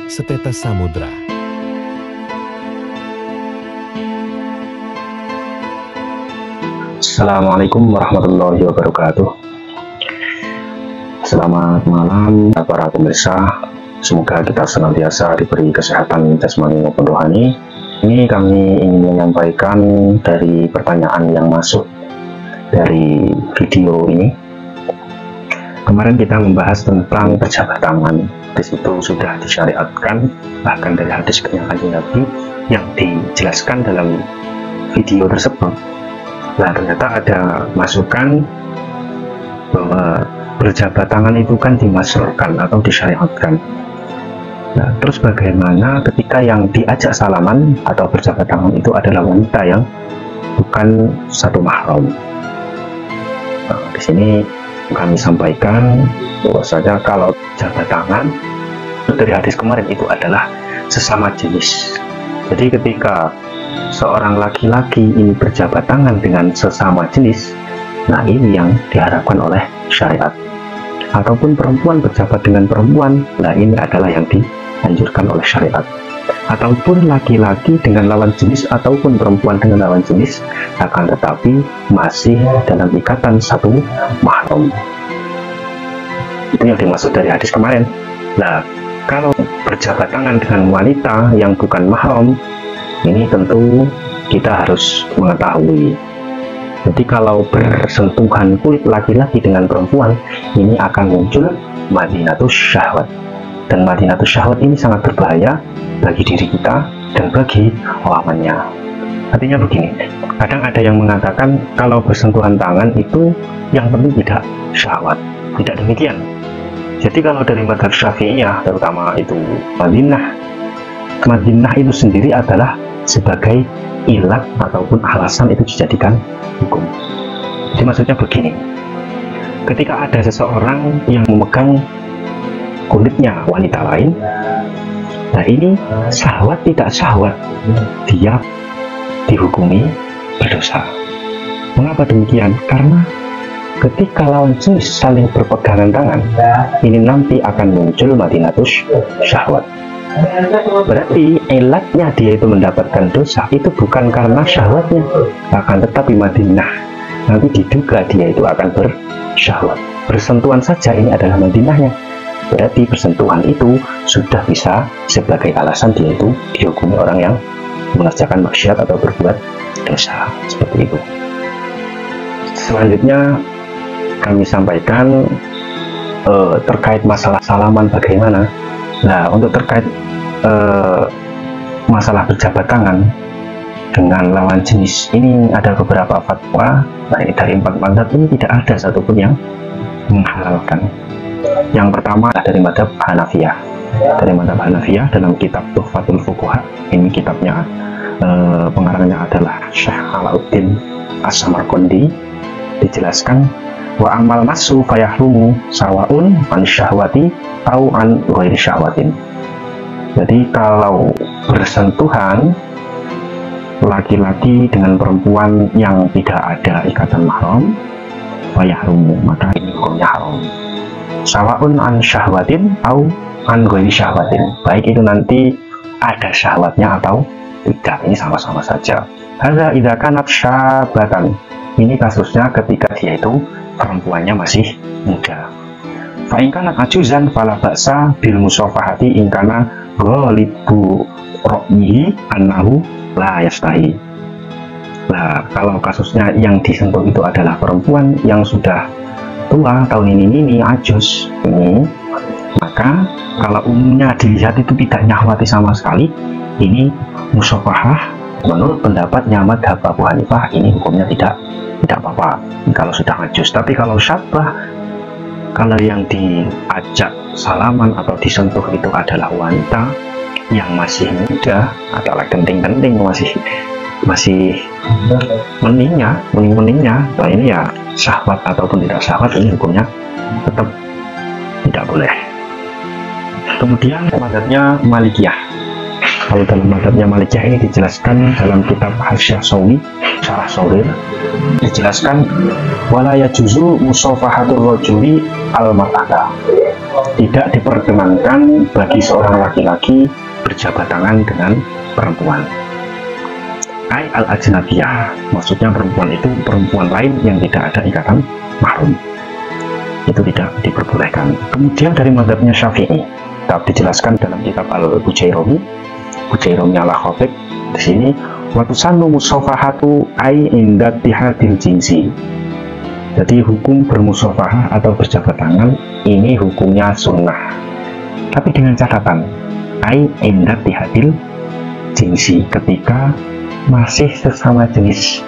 setetes samudra. Assalamualaikum warahmatullahi wabarakatuh. Selamat malam para pemirsa. Semoga kita senantiasa diberi kesehatan jasmani maupun rohani. Ini kami ingin menyampaikan dari pertanyaan yang masuk dari video ini. Kemarin kita membahas tentang berjabat tangan. Di situ sudah disyariatkan, bahkan dari hadis Kanjeng Nabi yang dijelaskan dalam video tersebut. Nah, ternyata ada masukan bahwa berjabat tangan itu kan dimasukkan atau disyariatkan. Nah, terus bagaimana ketika yang diajak salaman atau berjabat tangan itu adalah wanita yang bukan satu mahram? Nah, di sini kami sampaikan bahwasanya kalau jabat tangan dari hadis kemarin itu adalah sesama jenis. Jadi ketika seorang laki-laki ini berjabat tangan dengan sesama jenis, nah ini yang diharapkan oleh syariat. Ataupun perempuan berjabat dengan perempuan, nah ini adalah yang dianjurkan oleh syariat. Ataupun laki-laki dengan lawan jenis ataupun perempuan dengan lawan jenis, akan tetapi masih dalam ikatan satu mahram. Itu yang dimaksud dari hadis kemarin. Nah, kalau berjabat tangan dengan wanita yang bukan mahram, ini tentu kita harus mengetahui. Jadi kalau bersentuhan kulit laki-laki dengan perempuan, ini akan muncul madinatus syahwat. Dan madinatus syahwat ini sangat berbahaya bagi diri kita dan bagi lawannya. Artinya begini, kadang ada yang mengatakan kalau bersentuhan tangan itu yang penting tidak syahwat. Tidak demikian. Jadi kalau dari mazhab Syafi'iyah, terutama itu Madinah itu sendiri adalah sebagai ilat ataupun alasan itu dijadikan hukum. Jadi maksudnya begini, ketika ada seseorang yang memegang kulitnya wanita lain, nah ini syahwat tidak syahwat, dia dihukumi berdosa. Mengapa demikian? Karena ketika lawan jenis saling berpegangan tangan, ini nanti akan muncul madinatus syahwat. Berarti ilatnya dia itu mendapatkan dosa itu bukan karena syahwatnya, akan tetapi madinah. Nanti diduga dia itu akan bersyahwat. Bersentuhan saja ini adalah madinahnya. Berarti bersentuhan itu sudah bisa sebagai alasan dia itu dihukumi orang yang mengerjakan maksiat atau berbuat dosa. Seperti itu. Selanjutnya kami sampaikan terkait masalah salaman bagaimana. Nah, untuk terkait masalah berjabat tangan dengan lawan jenis ini ada beberapa fatwa. Nah, ini dari 4 mazhab ini tidak ada satupun yang menghalalkan. Yang pertama adalah dari mazhab Hanafiyah. Dari mazhab Hanafiyah dalam kitab Tuhfatul Fuqaha, ini kitabnya pengarangnya adalah Syekh Alauddin As-Samarqandi, dijelaskan wa amal masu fayahrumu sawaun an syahwati au an ghairi syahwatin. Jadi kalau bersentuhan laki-laki dengan perempuan yang tidak ada ikatan mahram, fayahrumu, maka ini hukumnya haram. Sawaun an syahwatin au an ghairi syahwatin, baik itu nanti ada syahwatnya atau tidak, ini sama-sama saja. Hadza idza kanat syabatan, ini kasusnya ketika dia itu perempuannya masih muda. Fa in kana ajuzan fala ba'sa bil musafahati in kana ghalibu ra'yihi annahu la yastahi. Nah, kalau kasusnya yang disentuh itu adalah perempuan yang sudah tua, tahun ini ajuz ini, maka kalau umumnya dilihat itu tidak nyahwati sama sekali, ini musafahah menurut pendapatnya mazhab Abu Hanifah ini hukumnya tidak apa-apa kalau sudah ajuz. Tapi kalau syabah, kalau yang diajak salaman atau disentuh itu adalah wanita yang masih muda, adalah genting-genting, masih meningnya, nah ini ya syahwat ataupun tidak syahwat, ini hukumnya tetap tidak boleh. Kemudian mazhabnya Malikiyah. Kalau dalam mazhabnya Malikiyah ini dijelaskan dalam kitab Hasyiah Shawi, Syarah Shawrir, dijelaskan wala yajuzu musafahatur rajuli al-mar'ata. tidak diperkenankan bagi seorang laki-laki berjabat tangan dengan perempuan. Ai al-ajnabiyah, maksudnya perempuan itu perempuan lain yang tidak ada ikatan mahram, itu tidak diperbolehkan. Kemudian dari mazhabnya Syafi'i, tetap dijelaskan dalam kitab Al-Bujairomi al-Khatib di sini, wa tusannu musafahatu ai inda tihadil jinsi. Jadi hukum bermusafahah atau berjabat tangan ini hukumnya sunnah, tapi dengan catatan ai inda tihadil jinsi, ketika masih sesama jenis.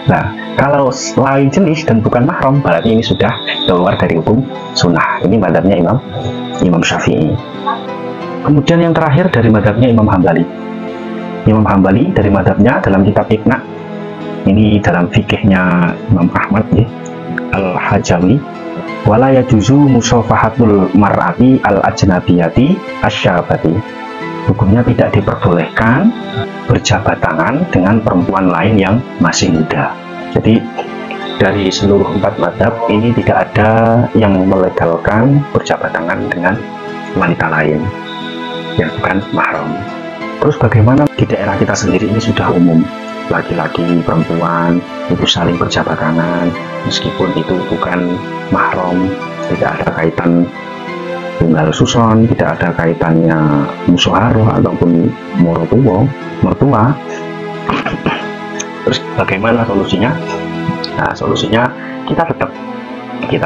Nah, kalau lain jenis dan bukan mahram, berarti ini sudah keluar dari hukum sunnah. Ini madhabnya Imam Syafi'i. Kemudian yang terakhir dari madhabnya Imam Hambali. Imam Hambali dari madhabnya dalam kitab Iqna, ini dalam fikihnya Imam Ahmad ya, Al-Hajawi, wala yajuzu musafahatul mar'ati al-ajnabiyati asyabati. Hukumnya tidak diperbolehkan berjabat tangan dengan perempuan lain yang masih muda. Jadi dari seluruh 4 mazhab ini tidak ada yang melegalkan berjabat tangan dengan wanita lain yang bukan mahram. Terus bagaimana di daerah kita sendiri? Ini sudah umum, laki-laki perempuan itu saling berjabat tangan meskipun itu bukan mahram, tidak ada kaitan tunggal suson, tidak ada kaitannya musyawarah ataupun mertua. Terus bagaimana solusinya? Nah, solusinya kita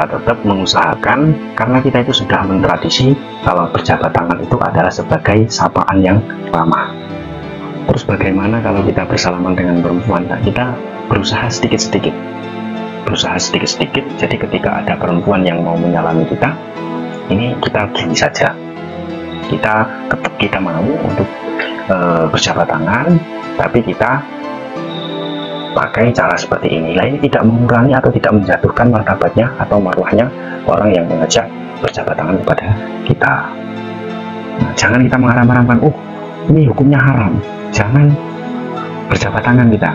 tetap mengusahakan, karena kita itu sudah mentradisi kalau berjabat tangan itu adalah sebagai sapaan yang ramah. Terus bagaimana kalau kita bersalaman dengan perempuan? Nah, kita berusaha sedikit-sedikit. Jadi ketika ada perempuan yang mau menyalami kita, ini kita gini saja, kita mau untuk berjabat tangan, tapi kita pakai cara seperti ini. Nah, ini tidak mengurangi atau tidak menjatuhkan martabatnya atau marwahnya orang yang mengajak berjabat tangan kepada kita. Nah, jangan kita mengharam-haramkan, oh ini hukumnya haram, jangan berjabat tangan kita,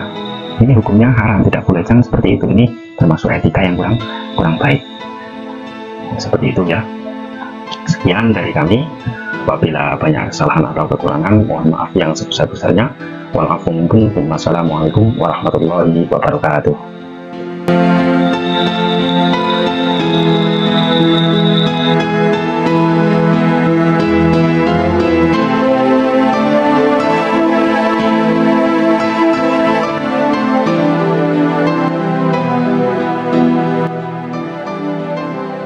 ini hukumnya haram, tidak boleh, jangan seperti itu. Ini termasuk etika yang kurang baik. Seperti itu ya. Sekian dari kami. Apabila banyak kesalahan atau kekurangan, mohon maaf yang sebesar-besarnya. Wassalamualaikum warahmatullahi wabarakatuh.